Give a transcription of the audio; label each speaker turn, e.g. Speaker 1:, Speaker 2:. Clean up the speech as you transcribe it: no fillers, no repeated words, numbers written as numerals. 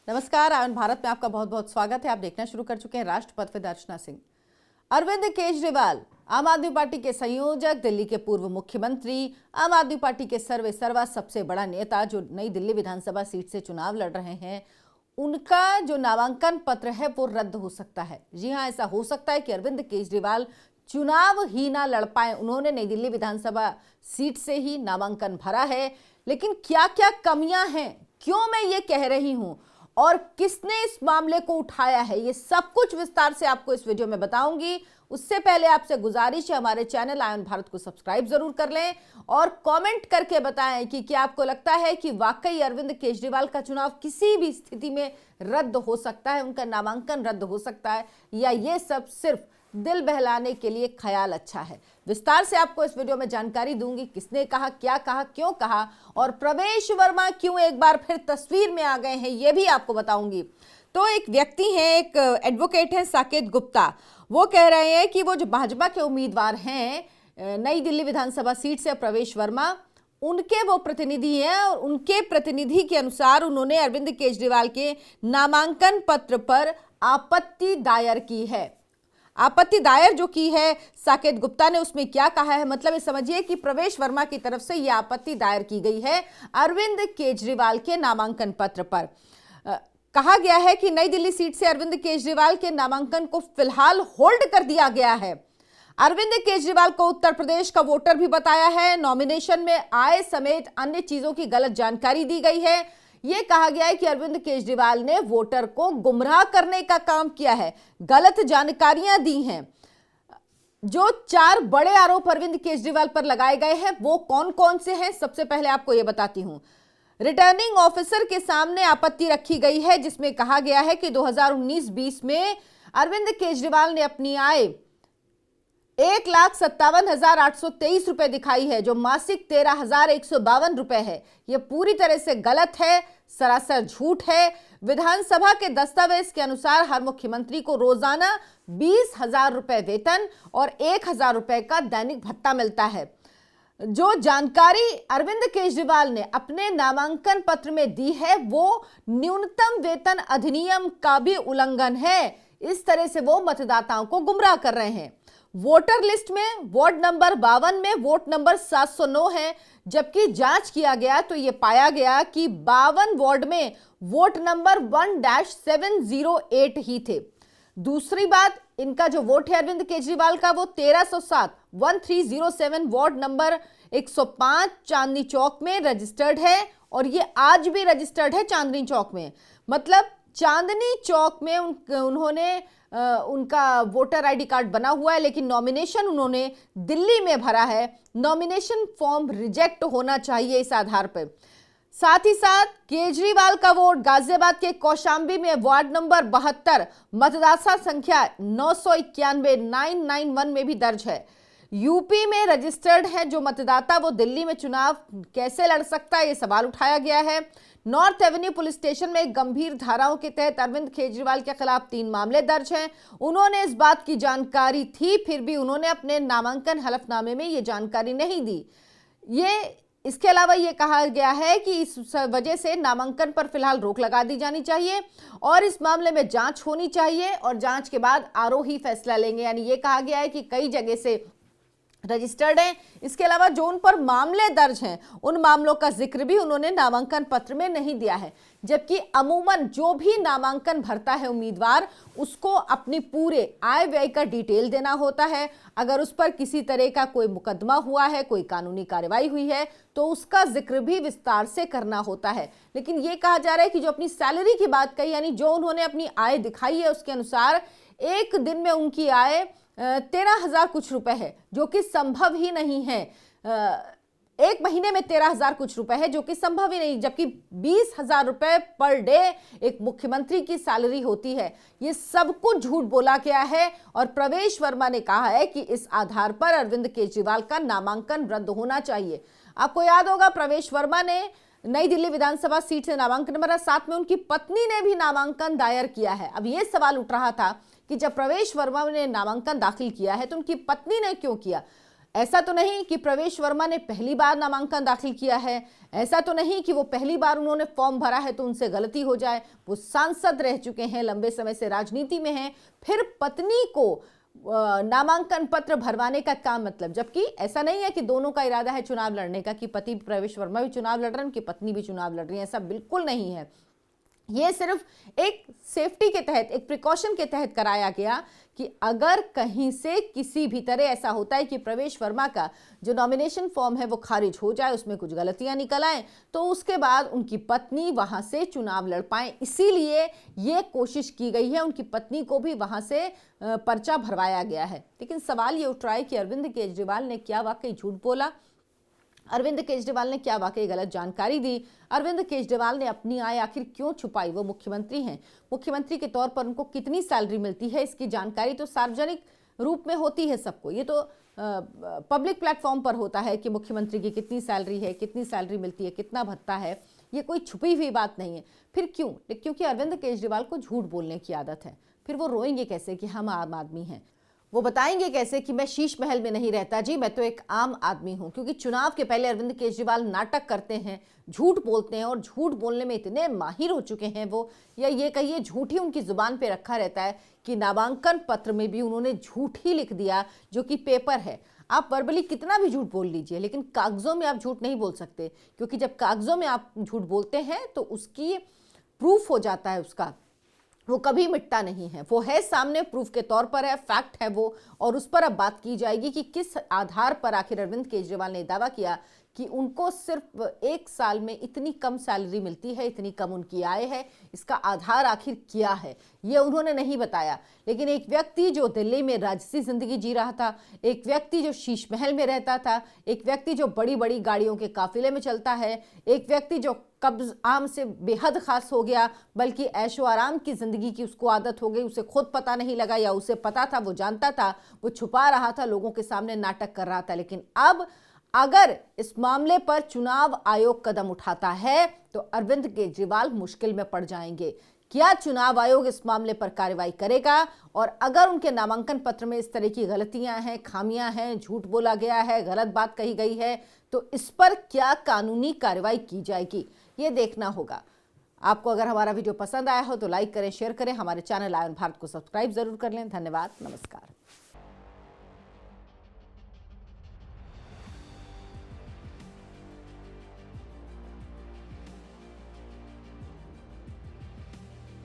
Speaker 1: नमस्कार, आयन भारत में आपका बहुत बहुत स्वागत है। आप देखना शुरू कर चुके हैं राष्ट्रपति विद अर्चना सिंह। अरविंद केजरीवाल आम आदमी पार्टी के संयोजक, दिल्ली के पूर्व मुख्यमंत्री, आम आदमी पार्टी के सर्वे सर्वा सबसे बड़ा नेता जो नई दिल्ली विधानसभा सीट से चुनाव लड़ रहे हैं, उनका जो नामांकन पत्र है वो रद्द हो सकता है। जी हाँ, ऐसा हो सकता है कि अरविंद केजरीवाल चुनाव ही ना लड़ पाए। उन्होंने नई दिल्ली विधानसभा सीट से ही नामांकन भरा है, लेकिन क्या क्या कमियां हैं, क्यों मैं ये कह रही हूं और किसने इस मामले को उठाया है, ये सब कुछ विस्तार से आपको इस वीडियो में बताऊंगी। उससे पहले आपसे गुजारिश है, हमारे चैनल आयन भारत को सब्सक्राइब जरूर कर लें और कमेंट करके बताएं कि क्या आपको लगता है कि वाकई अरविंद केजरीवाल का चुनाव किसी भी स्थिति में रद्द हो सकता है, उनका नामांकन रद्द हो सकता है, या ये सब सिर्फ दिल बहलाने के लिए ख्याल अच्छा है। विस्तार से आपको इस वीडियो में जानकारी दूंगी, किसने कहा, क्या कहा, क्यों कहा, और प्रवेश वर्मा क्यों एक बार फिर तस्वीर में आ गए हैं, ये भी आपको बताऊंगी। तो एक व्यक्ति हैं, एक एडवोकेट हैं साकेत गुप्ता, वो कह रहे हैं कि वो जो भाजपा के उम्मीदवार हैं नई दिल्ली विधानसभा सीट से प्रवेश वर्मा, उनके वो प्रतिनिधि हैं और उनके प्रतिनिधि के अनुसार उन्होंने अरविंद केजरीवाल के नामांकन पत्र पर आपत्ति दायर की है। आपत्ति दायर जो की है साकेत गुप्ता ने, उसमें क्या कहा है, मतलब ये समझिए कि प्रवेश वर्मा की तरफ से यह आपत्ति दायर की गई है अरविंद केजरीवाल के नामांकन पत्र पर। कहा गया है कि नई दिल्ली सीट से अरविंद केजरीवाल के नामांकन को फिलहाल होल्ड कर दिया गया है। अरविंद केजरीवाल को उत्तर प्रदेश का वोटर भी बताया है, नॉमिनेशन में आय समेत अन्य चीजों की गलत जानकारी दी गई है। यह कहा गया है कि अरविंद केजरीवाल ने वोटर को गुमराह करने का काम किया है, गलत जानकारियां दी हैं। जो 4 बड़े आरोप अरविंद केजरीवाल पर लगाए गए हैं वो कौन कौन से हैं, सबसे पहले आपको यह बताती हूं। रिटर्निंग ऑफिसर के सामने आपत्ति रखी गई है, जिसमें कहा गया है कि 2019-20 में अरविंद केजरीवाल ने अपनी आय 1,57,823 रुपए दिखाई है, जो मासिक 13,152 रुपए है। यह पूरी तरह से गलत है, सरासर झूठ है। विधानसभा के दस्तावेज के अनुसार हर मुख्यमंत्री को रोजाना 20,000 रुपए वेतन और 1,000 रुपए का दैनिक भत्ता मिलता है। जो जानकारी अरविंद केजरीवाल ने अपने नामांकन पत्र में दी है वो न्यूनतम वेतन अधिनियम का भी उल्लंघन है। इस तरह से वो मतदाताओं को गुमराह कर रहे हैं। वोटर लिस्ट में वार्ड नंबर 52 में वोट नंबर 709 है, जबकि जांच किया गया तो यह पाया गया कि 52 वार्ड में वोट नंबर 1-708 ही थे। दूसरी बात, इनका जो वोट है अरविंद केजरीवाल का वो 1307 वार्ड नंबर 105 चांदनी चौक में रजिस्टर्ड है, और ये आज भी रजिस्टर्ड है चांदनी चौक में। मतलब चांदनी चौक में उन्होंने उनका वोटर आईडी कार्ड बना हुआ है, लेकिन नॉमिनेशन उन्होंने दिल्ली में भरा है। नॉमिनेशन फॉर्म रिजेक्ट होना चाहिए इस आधार पर। साथ ही साथ केजरीवाल का वोट गाजियाबाद के कौशांबी में वार्ड नंबर 72 मतदाता संख्या 991 में भी दर्ज है। यूपी में रजिस्टर्ड है जो मतदाता, वो दिल्ली में चुनाव कैसे लड़ सकता है, ये सवाल उठाया गया है। नॉर्थ एवेन्यू पुलिस स्टेशन में गंभीर धाराओं के तहत अरविंद केजरीवाल के खिलाफ 3 मामले दर्ज हैं। उन्होंने इस बात की जानकारी थी, फिर भी उन्होंने अपने नामांकन हलफनामे में ये जानकारी नहीं दी। इसके अलावा ये कहा गया है कि इस वजह से नामांकन पर फिलहाल रोक लगा दी जानी चाहिए और इस मामले में जांच होनी चाहिए और जांच के बाद आरोही फैसला लेंगे। यानी ये कहा गया है कि कई जगह से रजिस्टर्ड हैं। इसके अलावा जो उन पर मामले दर्ज हैं उन मामलों का जिक्र भी उन्होंने नामांकन पत्र में नहीं दिया है, जबकि अमूमन जो भी नामांकन भरता है उम्मीदवार, उसको अपनी पूरे आय व्यय का डिटेल देना होता है। अगर उस पर किसी तरह का कोई मुकदमा हुआ है, कोई कानूनी कार्रवाई हुई है, तो उसका जिक्र भी विस्तार से करना होता है। लेकिन ये कहा जा रहा है कि जो अपनी सैलरी की बात कही, यानी जो उन्होंने अपनी आय दिखाई है, उसके अनुसार एक दिन में उनकी आय 13,000 कुछ रुपए है, जो कि संभव ही नहीं है। एक महीने में 13,000 कुछ रुपए है, जो कि संभव ही नहीं, जबकि 20,000 रुपए पर डे एक मुख्यमंत्री की सैलरी होती है। ये सब कुछ झूठ बोला गया है और प्रवेश वर्मा ने कहा है कि इस आधार पर अरविंद केजरीवाल का नामांकन रद्द होना चाहिए। आपको याद होगा प्रवेश वर्मा ने नई दिल्ली विधानसभा सीट से नामांकन भरा, साथ में उनकी पत्नी ने भी नामांकन दायर किया है। अब यह सवाल उठ रहा था कि जब प्रवेश वर्मा ने नामांकन दाखिल किया है तो उनकी पत्नी ने क्यों किया। ऐसा तो नहीं कि प्रवेश वर्मा ने पहली बार नामांकन दाखिल किया है, ऐसा तो नहीं कि वो पहली बार उन्होंने फॉर्म भरा है तो उनसे गलती हो जाए। वो सांसद रह चुके हैं, लंबे समय से राजनीति में हैं, फिर पत्नी को नामांकन पत्र भरवाने का काम मतलब, जबकि ऐसा नहीं है कि दोनों का इरादा है चुनाव लड़ने का, कि पति प्रवेश वर्मा भी चुनाव लड़ रहे हैं, उनकी पत्नी भी चुनाव लड़ रही है, ऐसा बिल्कुल नहीं है। ये सिर्फ एक सेफ्टी के तहत, एक प्रिकॉशन के तहत कराया गया कि अगर कहीं से किसी भी तरह ऐसा होता है कि प्रवेश वर्मा का जो नॉमिनेशन फॉर्म है वो खारिज हो जाए, उसमें कुछ गलतियां निकल आए, तो उसके बाद उनकी पत्नी वहां से चुनाव लड़ पाए। इसीलिए ये कोशिश की गई है, उनकी पत्नी को भी वहां से पर्चा भरवाया गया है। लेकिन सवाल ये उठ रहा है कि अरविंद केजरीवाल ने क्या वाकई झूठ बोला? अरविंद केजरीवाल ने क्या वाकई गलत जानकारी दी? अरविंद केजरीवाल ने अपनी आय आखिर क्यों छुपाई? वो मुख्यमंत्री हैं, मुख्यमंत्री के तौर पर उनको कितनी सैलरी मिलती है, इसकी जानकारी तो सार्वजनिक रूप में होती है सबको। ये तो पब्लिक प्लेटफॉर्म पर होता है कि मुख्यमंत्री की कितनी सैलरी है, कितनी सैलरी मिलती है, कितना भत्ता है। ये कोई छुपी हुई बात नहीं है। फिर क्यों? क्योंकि अरविंद केजरीवाल को झूठ बोलने की आदत है। फिर वो रोएंगे कैसे कि हम आम आदमी हैं? वो बताएंगे कैसे कि मैं शीश महल में नहीं रहता जी, मैं तो एक आम आदमी हूं? क्योंकि चुनाव के पहले अरविंद केजरीवाल नाटक करते हैं, झूठ बोलते हैं, और झूठ बोलने में इतने माहिर हो चुके हैं वो, या ये कहिए झूठ ही उनकी जुबान पे रखा रहता है कि नामांकन पत्र में भी उन्होंने झूठ ही लिख दिया, जो कि पेपर है। आप वर्बली कितना भी झूठ बोल लीजिए, लेकिन कागजों में आप झूठ नहीं बोल सकते, क्योंकि जब कागजों में आप झूठ बोलते हैं तो उसकी प्रूफ हो जाता है, उसका वो कभी मिटता नहीं है, वो है सामने, प्रूफ के तौर पर है, फैक्ट है वो। और उस पर अब बात की जाएगी कि किस आधार पर आखिर अरविंद केजरीवाल ने दावा किया कि उनको सिर्फ 1 साल में इतनी कम सैलरी मिलती है, इतनी कम उनकी आय है। इसका आधार आखिर क्या है ये उन्होंने नहीं बताया। लेकिन एक व्यक्ति जो दिल्ली में राजसी जिंदगी जी रहा था, एक व्यक्ति जो शीश महल में रहता था, एक व्यक्ति जो बड़ी बड़ी गाड़ियों के काफिले में चलता है, एक व्यक्ति जो कब्ज आम से बेहद खास हो गया, बल्कि ऐशो आराम की जिंदगी की उसको आदत हो गई, उसे खुद पता नहीं लगा, या उसे पता था, वो जानता था, वो छुपा रहा था, लोगों के सामने नाटक कर रहा था। लेकिन अब अगर इस मामले पर चुनाव आयोग कदम उठाता है तो अरविंद केजरीवाल मुश्किल में पड़ जाएंगे। क्या चुनाव आयोग इस मामले पर कार्रवाई करेगा? और अगर उनके नामांकन पत्र में इस तरह की गलतियां हैं, खामियां हैं, झूठ बोला गया है, गलत बात कही गई है, तो इस पर क्या कानूनी कार्रवाई की जाएगी, ये देखना होगा। आपको अगर हमारा वीडियो पसंद आया हो तो लाइक करें, शेयर करें, हमारे चैनल आयन भारत को सब्सक्राइब जरूर कर लें। धन्यवाद, नमस्कार।